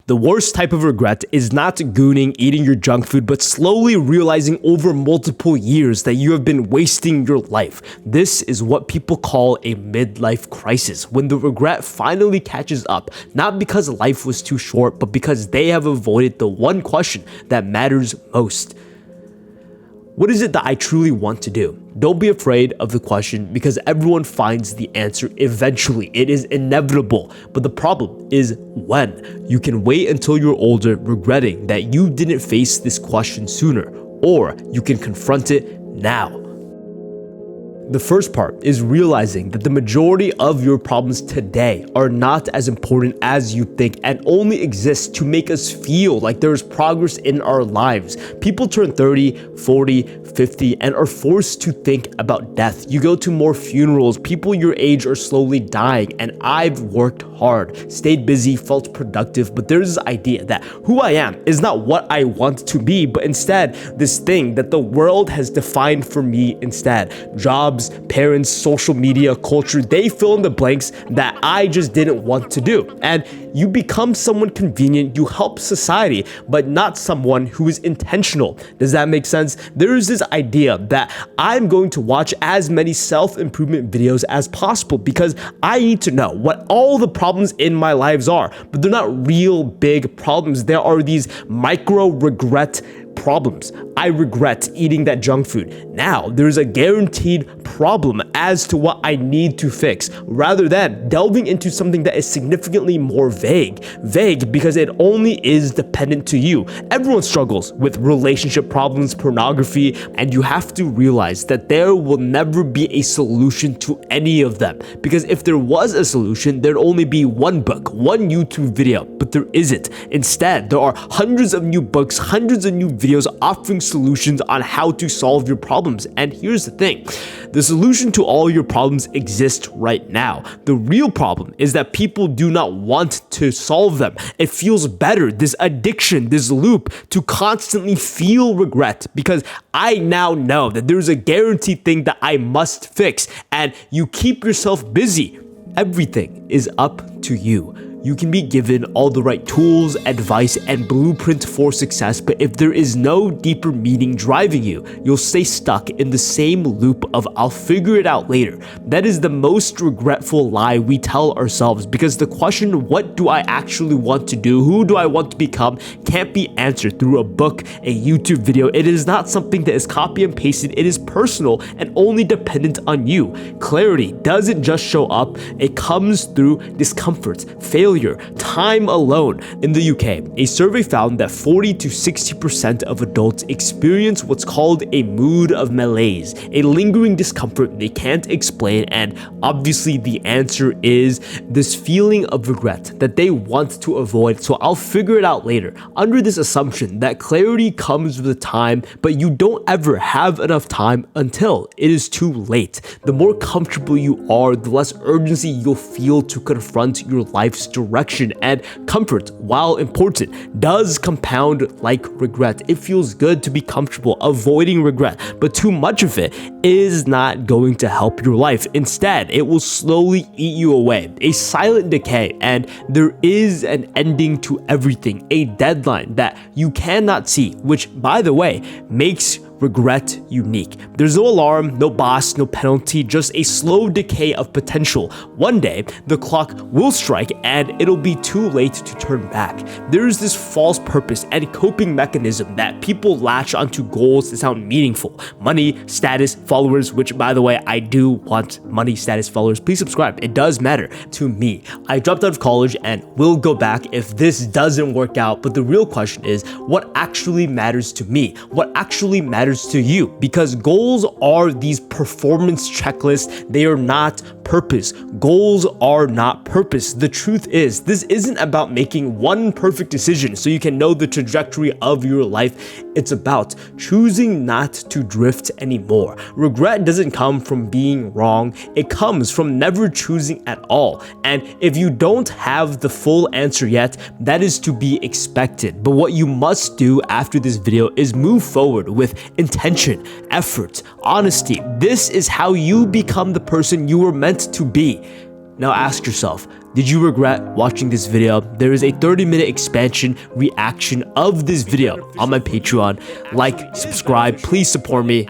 The worst type of regret is not gooning, eating your junk food, but slowly realizing over multiple years that you have been wasting your life. This is what people call a midlife crisis, when the regret finally catches up, not because life was too short, but because they have avoided the one question that matters most. What is it that I truly want to do? Don't be afraid of the question, because everyone finds the answer eventually. It is inevitable. But the problem is when. You can wait until you're older, regretting that you didn't face this question sooner, or you can confront it now. The first part is realizing that the majority of your problems today are not as important as you think and only exist to make us feel like there is progress in our lives. People turn 30, 40, 50 and are forced to think about death. You go to more funerals, people your age are slowly dying, and I've worked hard, stayed busy, felt productive, but there's this idea that who I am is not what I want to be, but instead this thing that the world has defined for me instead. Jobs, parents, social media, culture, they fill in the blanks that I just didn't want to do. And you become someone convenient, you help society, but not someone who is intentional. Does that make sense? There is this idea that I'm going to watch as many self-improvement videos as possible because I need to know what all the problems in my lives are, but they're not real big problems. There are these micro regret problems. I regret eating that junk food. Now there's a guaranteed problem as to what I need to fix, rather than delving into something that is significantly more vague. Vague because it only is dependent to you. Everyone struggles with relationship problems, pornography, and you have to realize that there will never be a solution to any of them. Because if there was a solution, there'd only be one book, one YouTube video, but there isn't. Instead, there are hundreds of new books, hundreds of new videos offering solutions on how to solve your problems. And here's the thing, the solution to all your problems exists right now. The real problem is that people do not want to solve them. It feels better, this addiction, this loop, to constantly feel regret, because I now know that there's a guaranteed thing that I must fix, and you keep yourself busy. Everything is up to you. You can be given all the right tools, advice, and blueprint for success, but if there is no deeper meaning driving you, you'll stay stuck in the same loop of I'll figure it out later. That is the most regretful lie we tell ourselves, because the question, what do I actually want to do, who do I want to become, can't be answered through a book, a YouTube video. It is not something that is copy and pasted. It is personal and only dependent on you. Clarity doesn't just show up, it comes through discomfort, failure, time alone. In the UK, a survey found that 40 to 60% of adults experience what's called a mood of malaise, a lingering discomfort they can't explain, and obviously the answer is this feeling of regret that they want to avoid, so I'll figure it out later, under this assumption that clarity comes with time, but you don't ever have enough time until it is too late. The more comfortable you are, the less urgency you'll feel to confront your life's direction, and comfort, while important, does compound like regret. It feels good to be comfortable avoiding regret, but too much of it is not going to help your life. Instead, it will slowly eat you away, a silent decay, and there is an ending to everything, a deadline that you cannot see, which, by the way, makes regret unique. There's no alarm, no boss, no penalty, just a slow decay of potential. One day, the clock will strike and it'll be too late to turn back. There's this false purpose and coping mechanism that people latch onto goals that sound meaningful. Money, status, followers, which, by the way, I do want money, status, followers. Please subscribe. It does matter to me. I dropped out of college and will go back if this doesn't work out, but the real question is, what actually matters to me? What actually matters to you? Because goals are these performance checklists. They are not purpose. Goals are not purpose. The truth is, this isn't about making one perfect decision so you can know the trajectory of your life. It's about choosing not to drift anymore. Regret doesn't come from being wrong. It comes from never choosing at all. And if you don't have the full answer yet, that is to be expected. But what you must do after this video is move forward with intention, effort, honesty. This is how you become the person you were meant to be. Now ask yourself, did you regret watching this video? There is a 30-minute expansion reaction of this video on my Patreon. Like, subscribe, please support me.